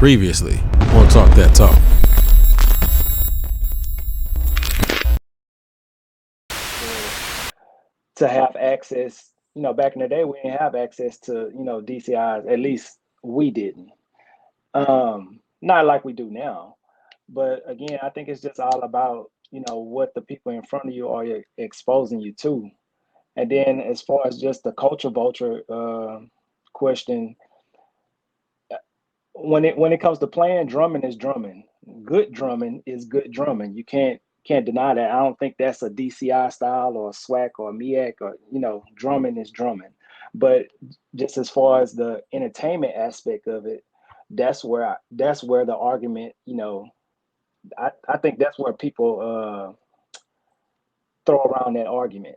Previously on Talk That Talk. To have access, back in the day, we didn't have access to, DCIs. At least we didn't. Not like we do now. But again, I think it's just all about, what the people in front of you are exposing you to. And then as far as just the culture vulture question, when it comes to playing, drumming is drumming. Good drumming is good drumming. You can't deny that. I don't think that's a DCI style or a SWAC or a MEAC or drumming is drumming. But just as far as the entertainment aspect of it, that's where the argument, I think that's where people throw around that argument.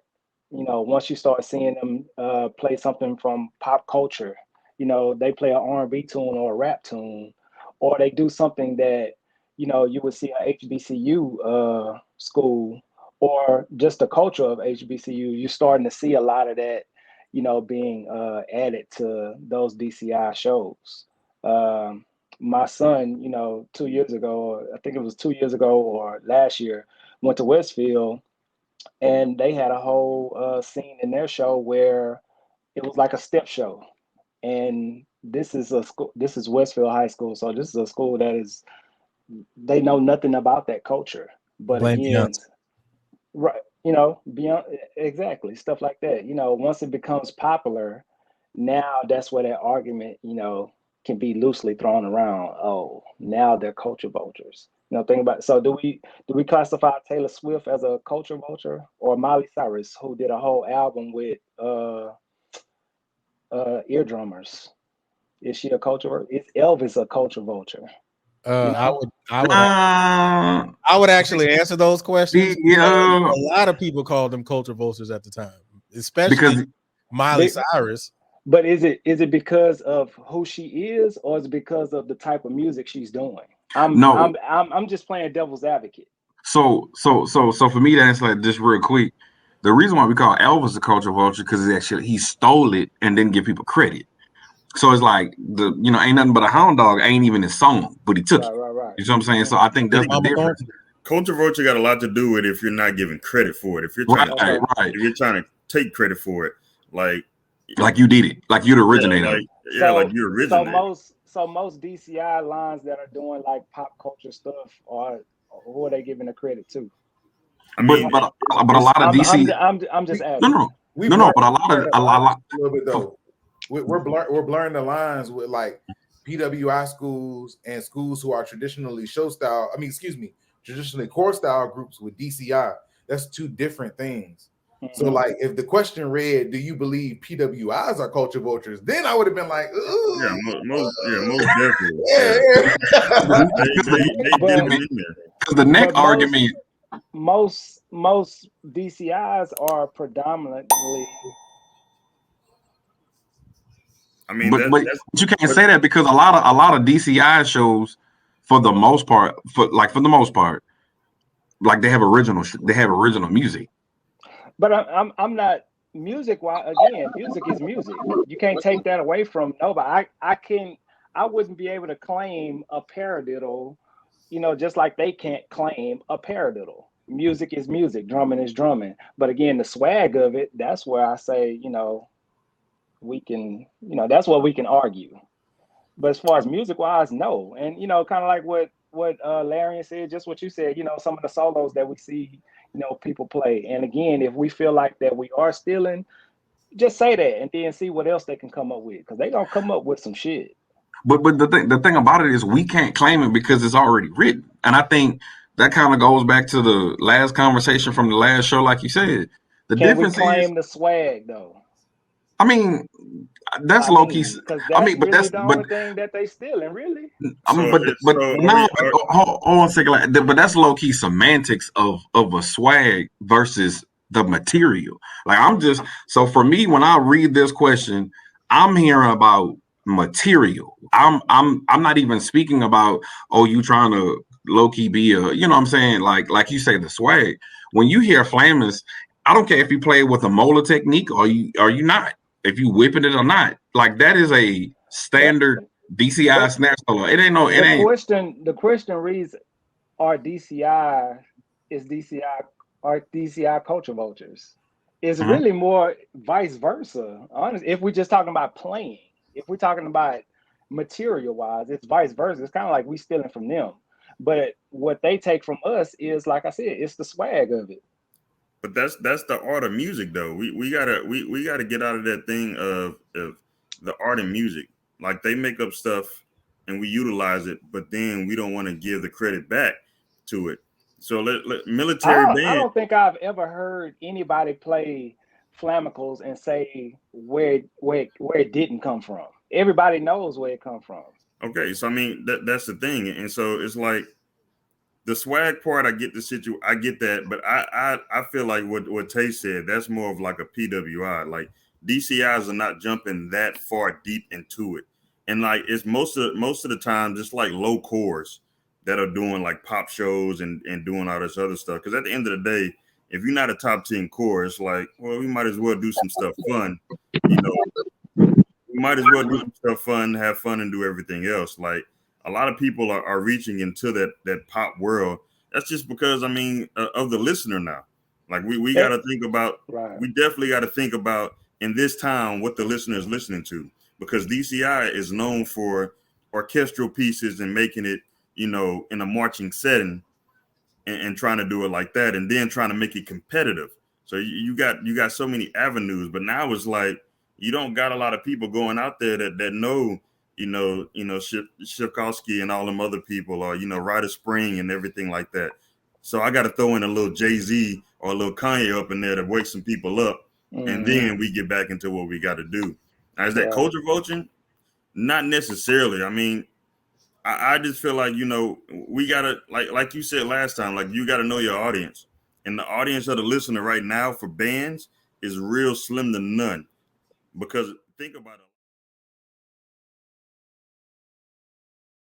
Once you start seeing them play something from pop culture, they play an R&B tune or a rap tune, or they do something that, you would see a HBCU school, or just the culture of HBCU. You're starting to see a lot of that, being added to those DCI shows. My son, 2 years ago, or I think it was 2 years ago or last year, went to Westfield, and they had a whole scene in their show where it was like a step show. And this is a school. This is Westfield High School, so this is a school that is, they know nothing about that culture. But Blame again, Beyonce. right, beyond exactly stuff like that. Once it becomes popular, now that's where that argument, can be loosely thrown around. Oh, now they're culture vultures. Think about it. So do we classify Taylor Swift as a culture vulture, or Miley Cyrus, who did a whole album with eardrummers? Is she a culture? Is Elvis a culture vulture? I Uh, would actually answer those questions. yeah. A lot of people called them culture vultures at the time, especially Because Miley Cyrus. But is it because of who she is, or is it because of the type of music she's doing? I'm just playing devil's advocate. So for me to answer that just real quick, the reason why we call Elvis a culture vulture because actually he stole it and didn't give people credit. So it's like ain't nothing but a hound dog, ain't even his song, but he took it. Right. You know what I'm saying? So I think that's the difference. Culture vulture got a lot to do with if you're not giving credit for it. If you're trying if you're trying to take credit for it, like you did it, like you're the originator. Like you originated. So most DCI lines that are doing like pop culture stuff are, who are they giving the credit to? I mean, but a lot of DC. I'm just asking. No, but a lot. A little bit though. We're blurring the lines with like PWI schools and schools who are traditionally traditionally core style groups with DCI. That's two different things. Mm-hmm. So, like, if the question read, "Do you believe PWIs are culture vultures?" Then I would have been like, "Ooh, most definitely." Because the next argument, most DCIs are predominantly. I mean, but you can't say that because a lot of DCI shows, for the most part, like they have original music. But I'm not music. Again, music is music. You can't take that away from nobody. I wouldn't be able to claim a paradiddle, just like they can't claim a paradiddle. Music is music. Drumming is drumming. But again, the swag of it, that's where I say, we can, that's what we can argue. But as far as music wise, no. And, kind of like what Larian said, just what you said, some of the solos that we see, people play. And again, if we feel like that we are stealing, just say that and then see what else they can come up with, because they're going to come up with some shit. But the thing about it is we can't claim it because it's already written. And I think that kind of goes back to the last conversation from the last show, like you said. The difference we claim the swag, though? I mean, that's low key. I mean, but that's the only thing that they stealing, really. Hold on a second. But that's low key semantics of a swag versus the material. Like so for me, when I read this question, I'm hearing about material. I'm not even speaking about you trying to low key be a, what I'm saying, like you say, the swag. When you hear Flammers, I don't care if you play with a molar technique or you not. If you whipping it or not, like that is a standard DCI snatch solo. It ain't no. It the ain't. The question reads, "Are DCI culture vultures?" It's really more vice versa. Honestly, if we're just talking about playing, if we're talking about material wise, it's vice versa. It's kind of like we stealing from them. But what they take from us is, like I said, it's the swag of it. But that's the art of music, though. We gotta get out of that thing of the art and music. Like, they make up stuff and we utilize it, but then we don't want to give the credit back to it. So military band. I don't think I've ever heard anybody play Flamicals and say where it didn't come from. Everybody knows where it come from. Okay, so I mean that's the thing, and so it's like the swag part. I get I get that, but I feel like what Tay said, that's more of like a PWI. Like, DCIs are not jumping that far deep into it, and like it's most of the time just like low cores that are doing like pop shows and doing all this other stuff. Because at the end of the day, if you're not a top 10 core, it's like, well, we might as well do some stuff fun, you know. We might as well do some stuff fun, have fun, and do everything else. Like, a lot of people are reaching into that pop world. That's just because, I mean, of the listener now. Like, we got to think about, we definitely got to think about in this town what the listener is listening to, because DCI is known for orchestral pieces and making it, you know, in a marching setting and trying to do it like that, and then trying to make it competitive. So you got so many avenues, but now it's like you don't got a lot of people going out there that know, Shipkowski and all them other people, or, Ryder Spring and everything like that. So I got to throw in a little Jay-Z or a little Kanye up in there to wake some people up, and then we get back into what we got to do. Now, is that culture vulture? Not necessarily. I mean, I just feel like, we gotta, like you said last time, like, you gotta know your audience, and the audience of the listener right now for bands is real slim to none. Because think about it.